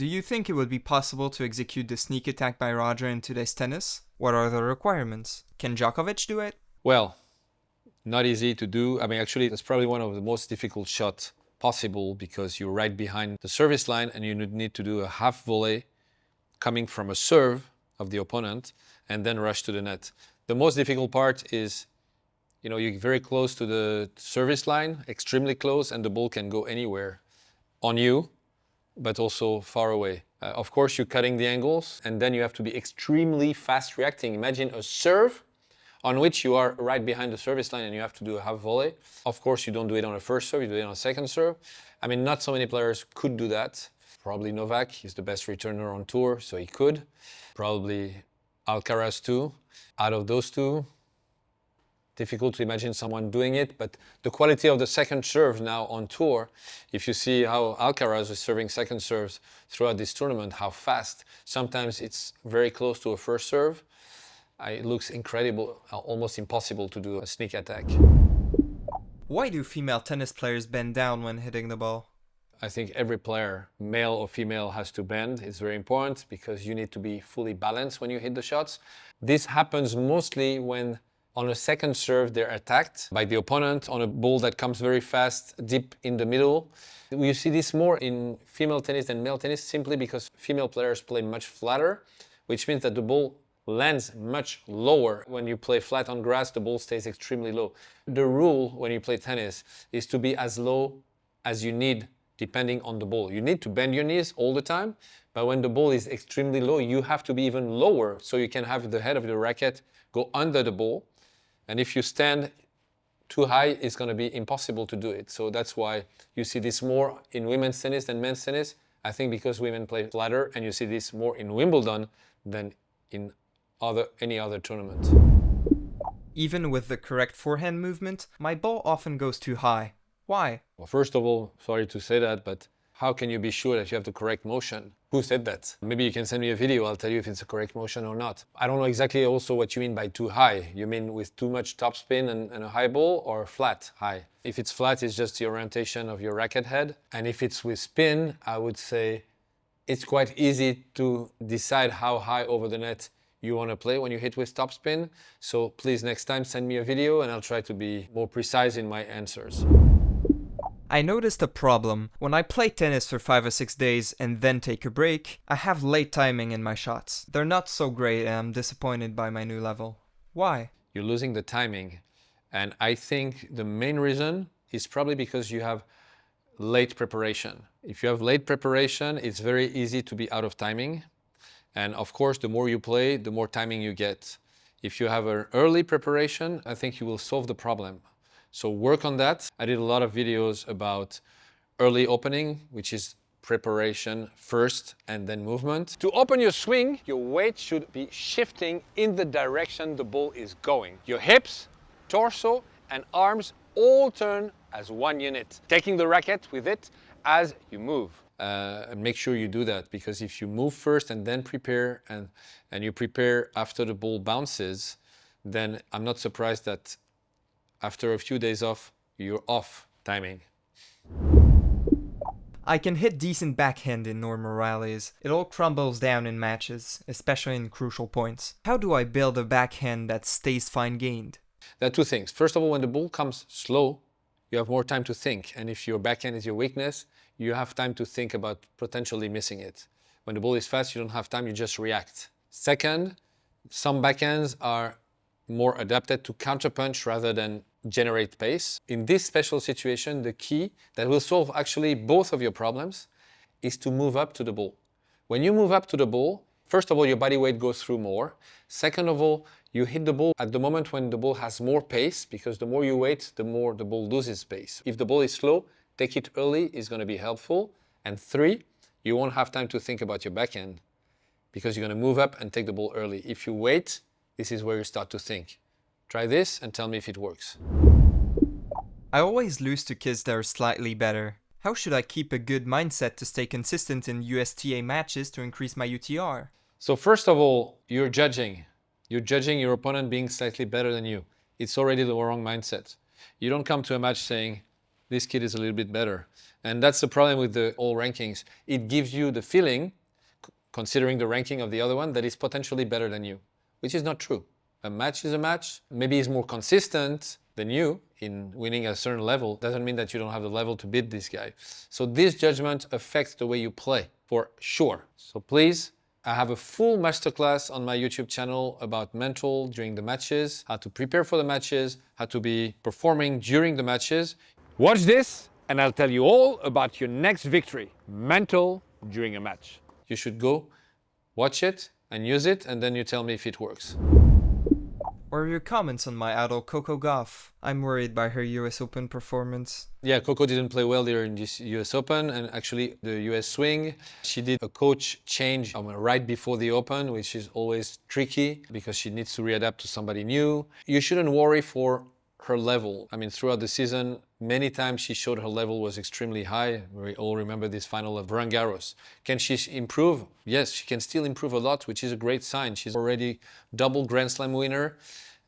Do you think it would be possible to execute the sneak attack by Roger in today's tennis? What are the requirements? Can Djokovic do it? Well, not easy to do. I mean, actually, it's probably one of the most difficult shots possible because you're right behind the service line and you need to do a half volley coming from a serve of the opponent and then rush to the net. The most difficult part is, you're very close to the service line, extremely close, and the ball can go anywhere on you, but also far away. Of course, you're cutting the angles, and then you have to be extremely fast reacting. Imagine a serve on which you are right behind the service line and you have to do a half volley. Of course, you don't do it on a first serve, you do it on a second serve. I mean, not so many players could do that. Probably Novak, he's the best returner on tour, so he could. Probably Alcaraz too. Out of those two, difficult to imagine someone doing it, but the quality of the second serve now on tour, if you see how Alcaraz is serving second serves throughout this tournament, how fast, sometimes it's very close to a first serve. It looks incredible, almost impossible to do a sneak attack. Why do female tennis players bend down when hitting the ball? I think every player, male or female, has to bend. It's very important because you need to be fully balanced when you hit the shots. This happens mostly when on a second serve they're attacked by the opponent on a ball that comes very fast, deep in the middle. You see this more in female tennis than male tennis simply because female players play much flatter, which means that the ball lands much lower. When you play flat on grass, the ball stays extremely low. The rule when you play tennis is to be as low as you need depending on the ball. You need to bend your knees all the time, but when the ball is extremely low, you have to be even lower so you can have the head of the racket go under the ball. And if you stand too high, it's going to be impossible to do it. So that's why you see this more in women's tennis than men's tennis. I think because women play flatter, and you see this more in Wimbledon than in any other tournament. Even with the correct forehand movement, my ball often goes too high. Why? Well, first of all, sorry to say that, but how can you be sure that you have the correct motion? Who said that? Maybe you can send me a video, I'll tell you if it's a correct motion or not. I don't know exactly also what you mean by too high. You mean with too much topspin and a high ball, or flat high? If it's flat, it's just the orientation of your racket head. And if it's with spin, I would say it's quite easy to decide how high over the net you want to play when you hit with topspin. So please next time send me a video and I'll try to be more precise in my answers. I noticed a problem. When I play tennis for 5 or 6 days and then take a break, I have late timing in my shots. They're not so great and I'm disappointed by my new level. Why? You're losing the timing. And I think the main reason is probably because you have late preparation. If you have late preparation, it's very easy to be out of timing. And of course, the more you play, the more timing you get. If you have an early preparation, I think you will solve the problem. So work on that. I did a lot of videos about early opening, which is preparation first and then movement. To open your swing, your weight should be shifting in the direction the ball is going. Your hips, torso, and arms all turn as one unit, taking the racket with it as you move. And make sure you do that, because if you move first and then prepare and you prepare after the ball bounces, then I'm not surprised that after a few days off, you're off timing. I can hit decent backhand in normal rallies. It all crumbles down in matches, especially in crucial points. How do I build a backhand that stays fine-gained? There are two things. First of all, when the ball comes slow, you have more time to think. And if your backhand is your weakness, you have time to think about potentially missing it. When the ball is fast, you don't have time, you just react. Second, some backhands are more adapted to counterpunch rather than generate pace. In this special situation, the key that will solve actually both of your problems is to move up to the ball. When you move up to the ball, first of all, your body weight goes through more. Second of all, you hit the ball at the moment when the ball has more pace, because the more you wait, the more the ball loses pace. If the ball is slow, take it early is going to be helpful. And three, you won't have time to think about your backhand because you're going to move up and take the ball early. If you wait, this is where you start to think. Try this and tell me if it works. I always lose to kids that are slightly better. How should I keep a good mindset to stay consistent in USTA matches to increase my UTR? So first of all, you're judging. You're judging your opponent being slightly better than you. It's already the wrong mindset. You don't come to a match saying, this kid is a little bit better. And that's the problem with the all rankings. It gives you the feeling, considering the ranking of the other one, that is potentially better than you, which is not true. A match is a match. Maybe he's more consistent than you in winning at a certain level. Doesn't mean that you don't have the level to beat this guy. So this judgment affects the way you play, for sure. So please, I have a full masterclass on my YouTube channel about mental during the matches, how to prepare for the matches, how to be performing during the matches. Watch this, and I'll tell you all about your next victory, mental during a match. You should go watch it and use it, and then you tell me if it works. What are your comments on my idol Coco Gauff? I'm worried by her US Open performance. Yeah, Coco didn't play well there in this US Open, and actually the US swing. She did a coach change right before the Open, which is always tricky because she needs to readapt to somebody new. You shouldn't worry for her level. I mean, throughout the season, many times she showed her level was extremely high. We all remember this final of Roland Garros. Can she improve? Yes, she can still improve a lot, which is a great sign. She's already double Grand Slam winner,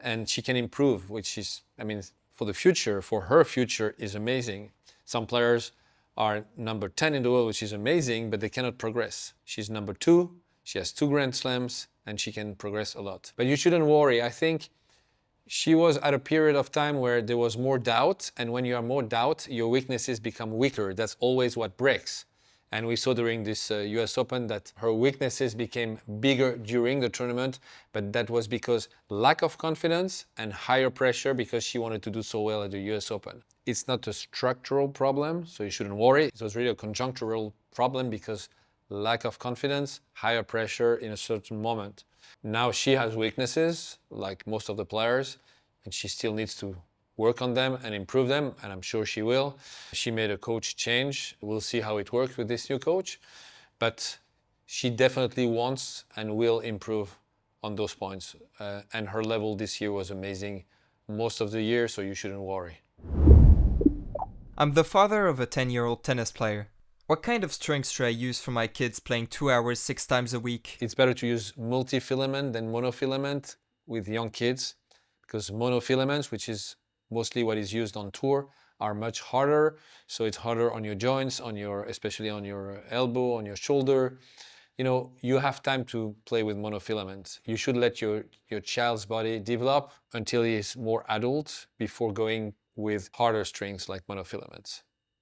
and she can improve, which is, I mean, for the future, for her future, is amazing. Some players are number 10 in the world, which is amazing, but they cannot progress. She's number 2, she has 2 Grand Slams, and she can progress a lot. But you shouldn't worry. I think she was at a period of time where there was more doubt, and when you are more doubt, your weaknesses become weaker. That's always what breaks. And we saw during this US Open that her weaknesses became bigger during the tournament, but that was because lack of confidence and higher pressure because she wanted to do so well at the US Open. It's not a structural problem, so you shouldn't worry. It was really a conjunctural problem because lack of confidence, higher pressure in a certain moment. Now she has weaknesses, like most of the players, and she still needs to work on them and improve them, and I'm sure she will. She made a coach change. We'll see how it works with this new coach, but she definitely wants and will improve on those points. And her level this year was amazing most of the year, so you shouldn't worry. I'm the father of a 10-year-old tennis player. What kind of strength should I use for my kids playing 2 hours 6 times a week? It's better to use multi-filament than monofilament with young kids, because monofilaments, which is mostly what is used on tour, are much harder. So it's harder on your joints, especially on your elbow, on your shoulder. You know, you have time to play with monofilaments. You should let your child's body develop until he is more adult before going with harder strings like monofilaments.